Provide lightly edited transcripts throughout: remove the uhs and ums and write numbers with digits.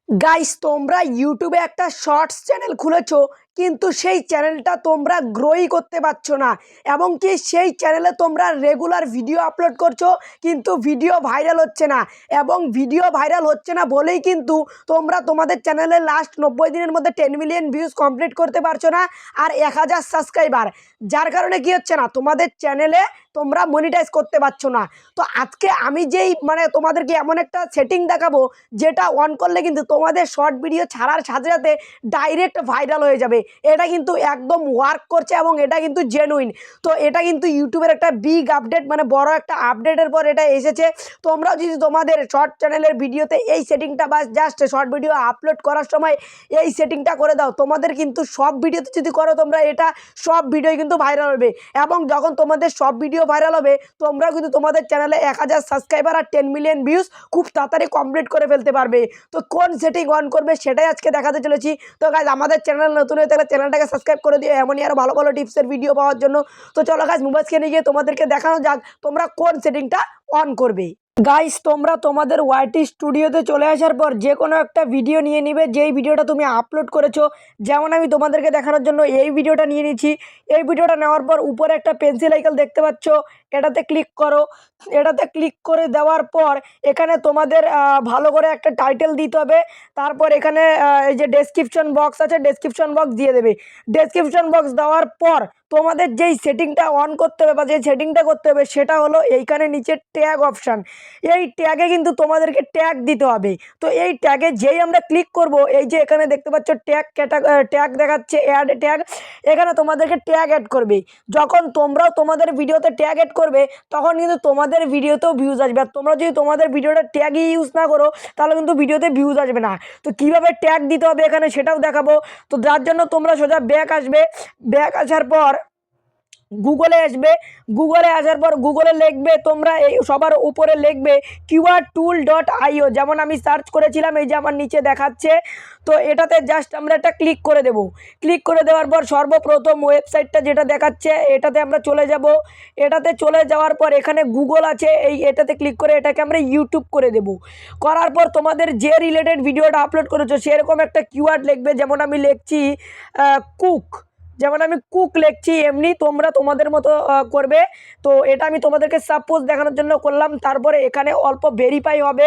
Guys তোমরা ইউটিউবে একটা শর্টস চ্যানেল খুলেছো, কিন্তু সেই চ্যানেলটা তোমরা গ্রোই করতে পারছো না। এবং কি সেই চ্যানেলে তোমরা রেগুলার ভিডিও আপলোড করছো, কিন্তু ভিডিও ভাইরাল হচ্ছে না। এবং ভিডিও ভাইরাল হচ্ছে না বলেই কিন্তু তোমরা তোমাদের চ্যানেলে লাস্ট 90 দিনের মধ্যে 10 মিলিয়ন ভিউজ কমপ্লিট করতে পারছো না, আর 1000 সাবস্ক্রাইবার। যার কারণে কি হচ্ছে না, তোমাদের চ্যানেলে তোমরা মনিটাইজ করতে পারছো না। তো আজকে আমি যেই তোমাদেরকে এমন একটা সেটিং দেখাবো, যেটা অন করলে কিন্তু তোমাদের শর্ট ভিডিও ছাড়ার সাথে সাথে ডাইরেক্ট ভাইরাল হয়ে যাবে। এটা কিন্তু একদম ওয়ার্ক করছে এবং এটা কিন্তু জেনুইন। তো এটা কিন্তু ইউটিউবের একটা বিগ আপডেট, বড় একটা আপডেটের পর এটা এসেছে। তোমরাও যদি তোমাদের শর্ট চ্যানেলের ভিডিওতে এই সেটিংটা বা জাস্ট শর্ট ভিডিও আপলোড করার সময় এই সেটিংটা করে দাও, তোমাদের কিন্তু সব ভিডিওতে যদি করো তোমরা, এটা সব ভিডিও কিন্তু ভাইরাল হবে। এবং যখন তোমাদের সব ভিডিও ভাইরাল হবে, তোমরা কিন্তু তোমাদের চ্যানেলে 1000 সাবস্ক্রাইবার আর 10 মিলিয়ন ভিউজ খুব তাড়াতাড়ি কমপ্লিট করে ফেলতে পারবে। তো কোন সেটিং অন করবে সেটাই আজকে দেখাতে চলেছি। তো গাইজ, আমাদের চ্যানেল নতুন হয়ে থাকলে চ্যানেলটাকে সাবস্ক্রাইব করে দিও এমনই আরও ভালো ভালো টিপসের ভিডিও পাওয়ার জন্য। তো চলো গাইজ, মোবাইল স্ক্রিনে গিয়ে তোমাদেরকে দেখানো যাক তোমরা কোন সেটিংটা অন করবে। গাইস, তোমরা তোমাদের ওয়াইটি স্টুডিওতে চলে আসার পর যে কোনো একটা ভিডিও নিয়ে নিবে, যেই ভিডিওটা তুমি আপলোড করেছো। যেমন আমি তোমাদেরকে দেখানোর জন্য এই ভিডিওটা নিয়ে নিচ্ছি। এই ভিডিওটা নেওয়ার পর উপরে একটা পেন্সিল আইকন দেখতে পাচ্ছ, এটাতে ক্লিক করো। এটাতে ক্লিক করে দেওয়ার পর এখানে তোমাদের ভালো করে একটা টাইটেল দিতে হবে। তারপর এখানে এই যে ডেসক্রিপশন বক্স আছে, ডেসক্রিপশন বক্স দিয়ে দেবে। ডেসক্রিপশন বক্স দেওয়ার পর তোমাদের যেই সেটিংটা অন করতে হবে বা যে সেটিংটা করতে হবে, সেটা হলো এইখানে নিচে ট্যাগ অপশান। এই ট্যাগে কিন্তু তোমাদেরকে ট্যাগ দিতে হবে। তো এই ট্যাগে যেই আমরা ক্লিক করব, এই যে এখানে দেখতে পাচ্ছ ট্যাগ দেখাচ্ছে, অ্যাড ট্যাগ। এখানে তোমাদেরকে ট্যাগ অ্যাড করবে। যখন তোমরাও তোমাদের ভিডিওতে ট্যাগ অ্যাড করবে, তখন কিন্তু তোমাদের ভিডিওতেও ভিউজ আসবে। আর তোমরা যদি তোমাদের ভিডিওটা ট্যাগই ইউজ না করো, তাহলে কিন্তু ভিডিওতে ভিউজ আসবে না। তো কীভাবে ট্যাগ দিতে হবে এখানে সেটাও দেখাবো। তো যার জন্য তোমরা সোজা ব্যাক আসবে। ব্যাক আসার পর গুগলে আসবে। গুগলে আসার পর গুগলে লিখবে, তোমরা এই সবার উপরে লিখবে keywordtool.io। যেমন আমি সার্চ করেছিলাম, এই যে আমার নিচে দেখাচ্ছে। তো এটাতে জাস্ট আমরা একটা ক্লিক করে দেব। ক্লিক করে দেওয়ার পর সর্বপ্রথম ওয়েবসাইটটা যেটা দেখাচ্ছে, এটাতে আমরা চলে যাব। এটাতে চলে যাওয়ার পর এখানে গুগল আছে, এটাতে ক্লিক করে এটাকে আমরা ইউটিউব করে দেব। করার পর তোমাদের যে রিলেটেড ভিডিওটা আপলোড করেছো সেরকম একটা কিওয়ার্ড লিখবে। যেমন আমি লিখছি কুক। যেমন আমি কুক লিখছি, এমনি তোমরা তোমাদের মতো করবে। তো এটা আমি তোমাদেরকে সাপোজ দেখানোর জন্য করলাম। তারপরে এখানে অল্প ভেরিফাই হবে।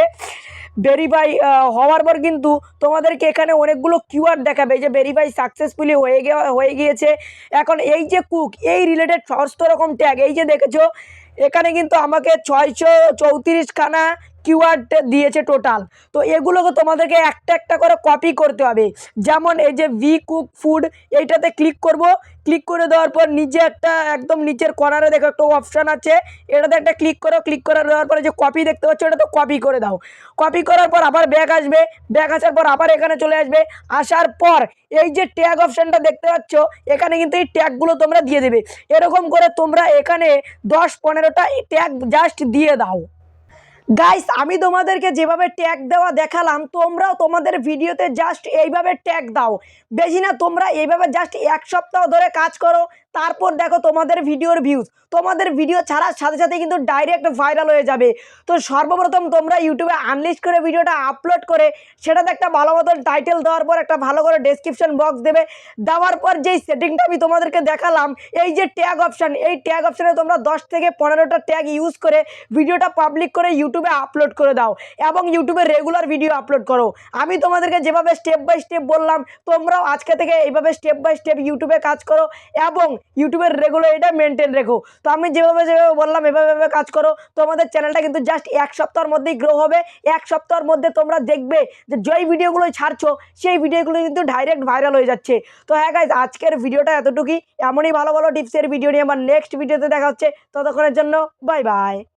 ভেরিফাই হওয়ার পর কিন্তু তোমাদেরকে এখানে অনেকগুলো কিওয়ার্ড দেখাবে, যে ভেরিফাই সাকসেসফুলি হয়ে গিয়েছে। এখন এই যে কুক, এই রিলেটেড সমস্ত রকম ট্যাগ, এই যে দেখেছো এখানে কিন্তু আমাকে 634খানা কিওয়ার্ড দিয়েছে টোটাল। তো এগুলোকে তোমাদেরকে একটা একটা করে কপি করতে হবে। যেমন এই যে ভি কুক ফুড, এইটাতে ক্লিক করব। ক্লিক করে দেওয়ার পর নিচে একটা একদম নিচের কর্নারে দেখো একটা অপশান আছে, এটাতে একটা ক্লিক করো। ক্লিক করে দেওয়ার পরে যে কপি দেখতে পাচ্ছ, এটা তো কপি করে দাও। কপি করার পর আবার ব্যাক আসবে। ব্যাক আসার পর আবার এখানে চলে আসবে। আসার পর এই যে ট্যাগ অপশানটা দেখতে পাচ্ছ, এখানে কিন্তু এই ট্যাগগুলো তোমরা দিয়ে দেবে। এরকম করে তোমরা এখানে 10-15টা ট্যাগ জাস্ট দিয়ে দাও। গাইস, আমি তোমাদেরকে যেভাবে ট্যাগ দেওয়া দেখালাম, তোমরাও তোমাদের ভিডিওতে জাস্ট এইভাবে ট্যাগ দাও। বেশি না, তোমরা এইভাবে জাস্ট 1 সপ্তাহ ধরে কাজ করো। তারপর দেখো তোমাদের ভিডিওর ভিউজ, তোমাদের ভিডিও ছাড়ার সাথে সাথে কিন্তু ডাইরেক্ট ভাইরাল হয়ে যাবে। তো সর্বপ্রথম তোমরা ইউটিউবে আনলিস্ট করে ভিডিওটা আপলোড করে সেটাতে একটা ভালো মতন টাইটেল দেওয়ার পর একটা ভালো করে ডেসক্রিপশন বক্স দেবে। দেওয়ার পর যেই সেটিংটা আমি তোমাদেরকে দেখালাম, এই যে ট্যাগ অপশান, এই ট্যাগ অপশানে তোমরা 10 থেকে 15টা ট্যাগ ইউজ করে ভিডিওটা পাবলিক করে ইউটিউবে আপলোড করে দাও এবং ইউটিউবে রেগুলার ভিডিও আপলোড করো। আমি তোমাদেরকে যেভাবে স্টেপ বাই স্টেপ বললাম, তোমরাও আজকে থেকে এইভাবে স্টেপ বাই স্টেপ ইউটিউবে কাজ করো এবং ইউটিউবের রেগুলার এটা মেনটেন রেখো। তো আমি যেভাবে বললাম এভাবে কাজ করো, তোমাদের চ্যানেলটা কিন্তু জাস্ট 1 সপ্তাহের মধ্যেই গ্রো হবে। 1 সপ্তাহের মধ্যে তোমরা দেখবে যে যেই ভিডিওগুলো ছাড়ছো সেই ভিডিওগুলো কিন্তু ডাইরেক্ট ভাইরাল হয়ে যাচ্ছে। তো হ্যাঁ গাইজ, আজকের ভিডিওটা এতটুকুই। এমনই ভালো ভালো টিপসের ভিডিও নিয়ে আমার নেক্সট ভিডিওতে দেখা হচ্ছে। ততক্ষণের জন্য বাই বাই।